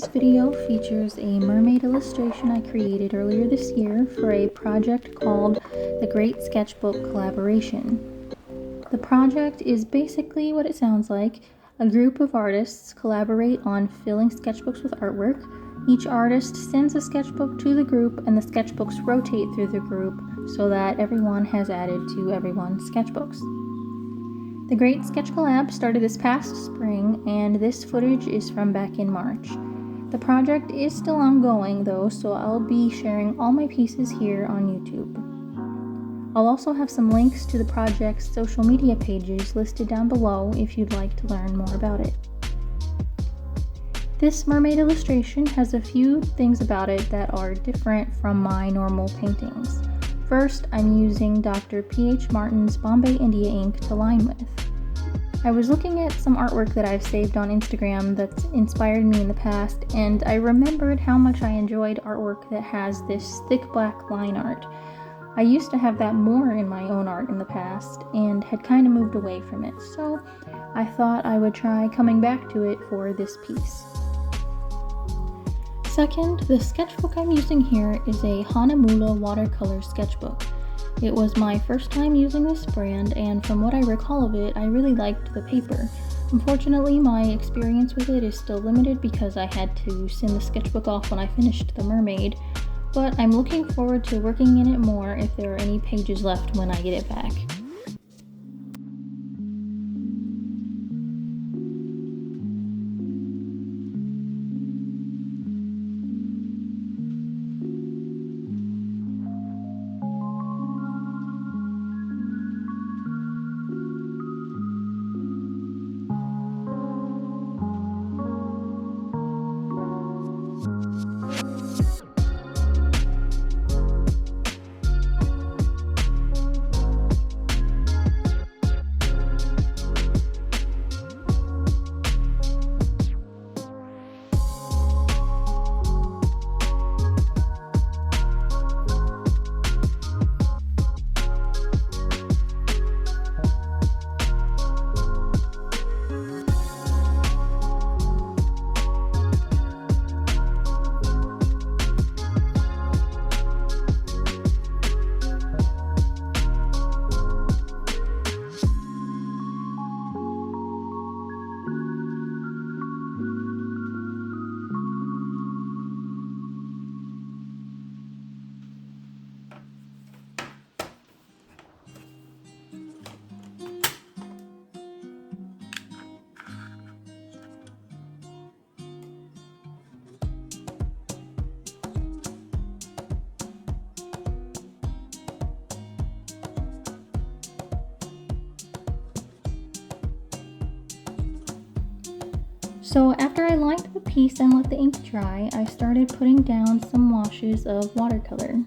This video features a mermaid illustration I created earlier this year for a project called the Great Sketchbook Collaboration. The project is basically what it sounds like. A group of artists collaborate on filling sketchbooks with artwork. Each artist sends a sketchbook to the group, and the sketchbooks rotate through the group so that everyone has added to everyone's sketchbooks. The Great Sketch Collab started this past spring, and this footage is from back in March. The project is still ongoing though, so I'll be sharing all my pieces here on YouTube. I'll also have some links to the project's social media pages listed down below if you'd like to learn more about it. This mermaid illustration has a few things about it that are different from my normal paintings. First, I'm using Dr. P.H. Martin's Bombay India ink to line with. I was looking at some artwork that I've saved on Instagram that's inspired me in the past, and I remembered how much I enjoyed artwork that has this thick black line art. I used to have that more in my own art in the past, and had kind of moved away from it, so I thought I would try coming back to it for this piece. Second, the sketchbook I'm using here is a Hahnemühle watercolor sketchbook. It was my first time using this brand, and from what I recall of it, I really liked the paper. Unfortunately, my experience with it is still limited because I had to send the sketchbook off when I finished The Mermaid, but I'm looking forward to working in it more if there are any pages left when I get it back. So after I lined the piece and let the ink dry, I started putting down some washes of watercolor.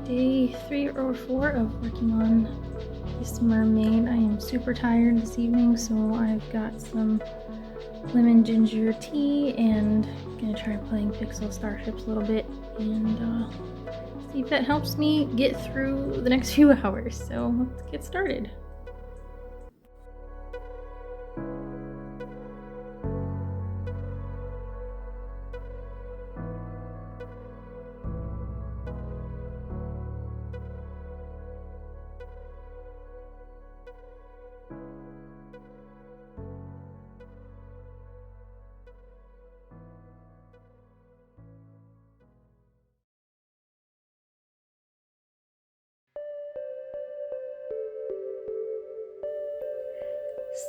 Day 3 or 4 of working on this mermaid. I am super tired this evening, so I've got some lemon ginger tea and gonna try playing Pixel Starships a little bit and see if that helps me get through the next few hours. So let's get started.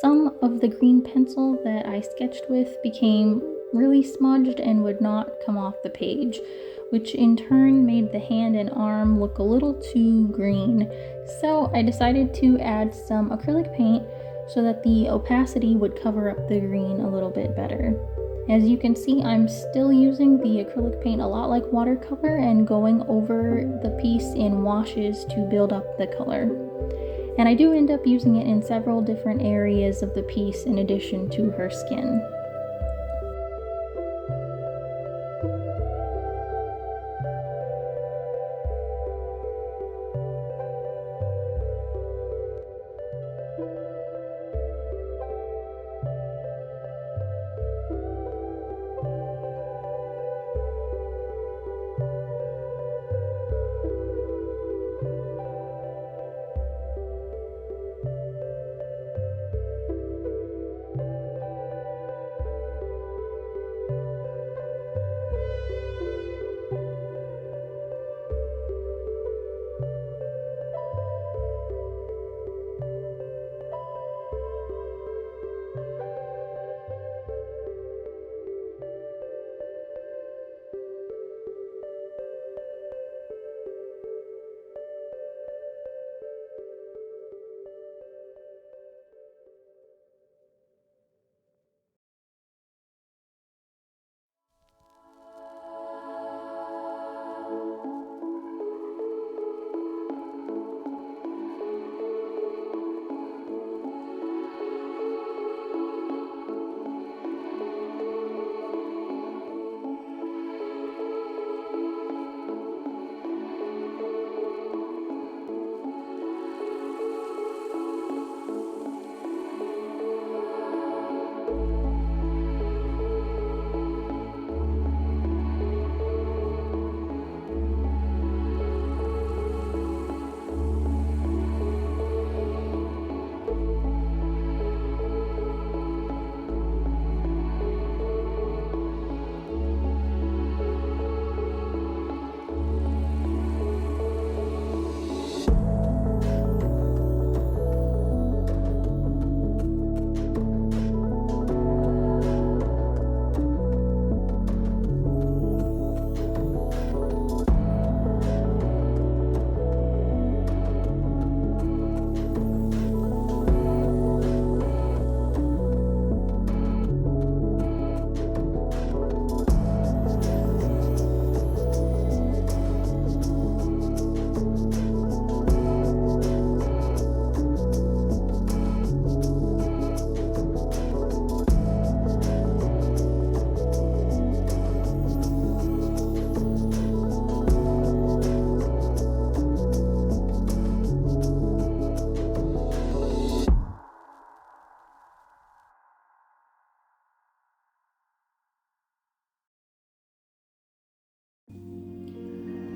Some of the green pencil that I sketched with became really smudged and would not come off the page, which in turn made the hand and arm look a little too green. So I decided to add some acrylic paint so that the opacity would cover up the green a little bit better. As you can see, I'm still using the acrylic paint a lot like watercolor and going over the piece in washes to build up the color. And I do end up using it in several different areas of the piece in addition to her skin.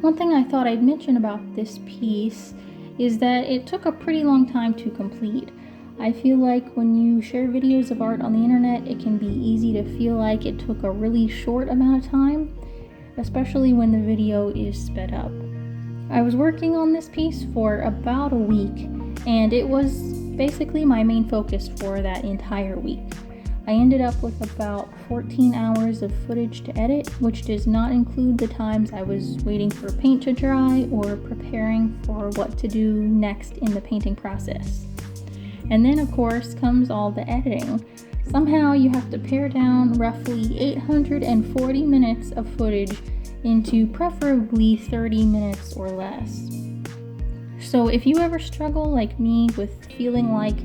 One thing I thought I'd mention about this piece is that it took a pretty long time to complete. I feel like when you share videos of art on the internet, it can be easy to feel like it took a really short amount of time, especially when the video is sped up. I was working on this piece for about a week, and it was basically my main focus for that entire week. I ended up with about 14 hours of footage to edit, which does not include the times I was waiting for paint to dry or preparing for what to do next in the painting process. And then, of course, comes all the editing. Somehow you have to pare down roughly 840 minutes of footage into preferably 30 minutes or less. So if you ever struggle like me with feeling like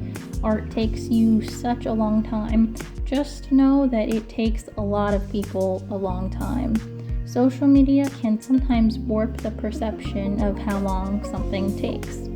art takes you such a long time, just know that it takes a lot of people a long time. Social media can sometimes warp the perception of how long something takes.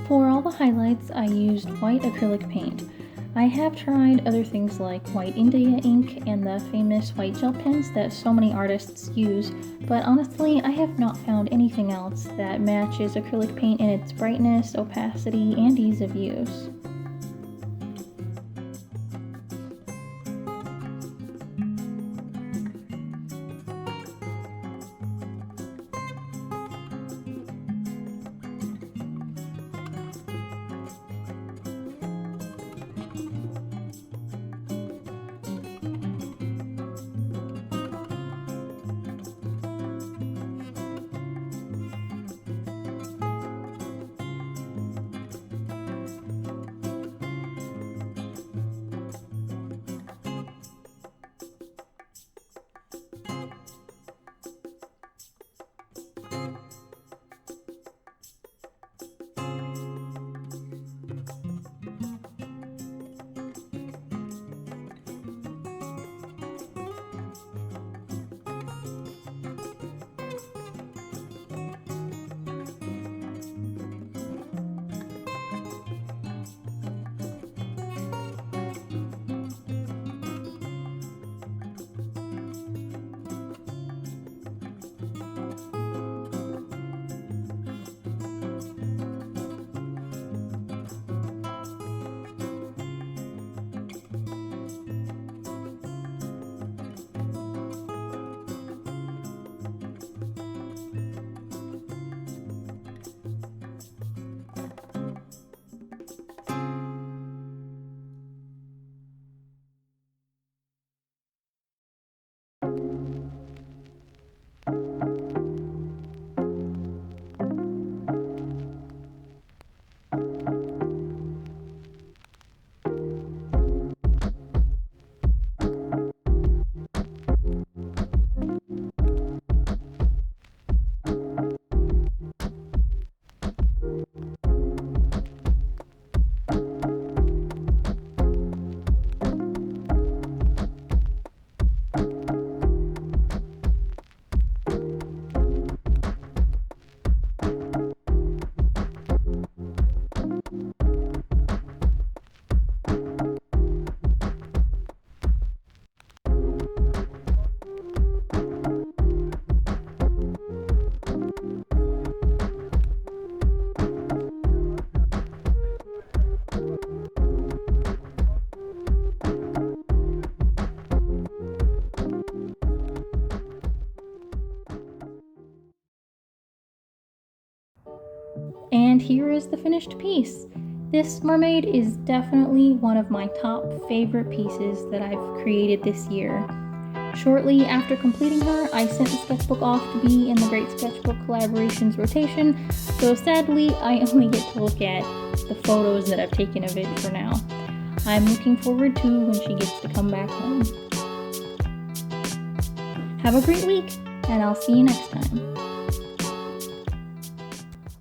For all the highlights, I used white acrylic paint. I have tried other things like white India ink and the famous white gel pens that so many artists use, but honestly, I have not found anything else that matches acrylic paint in its brightness, opacity, and ease of use. And here is the finished piece. This mermaid is definitely one of my top favorite pieces that I've created this year. Shortly after completing her, I sent the sketchbook off to be in the Great Sketchbook Collaboration's rotation, so sadly I only get to look at the photos that I've taken of it for now. I'm looking forward to when she gets to come back home. Have a great week, and I'll see you next time.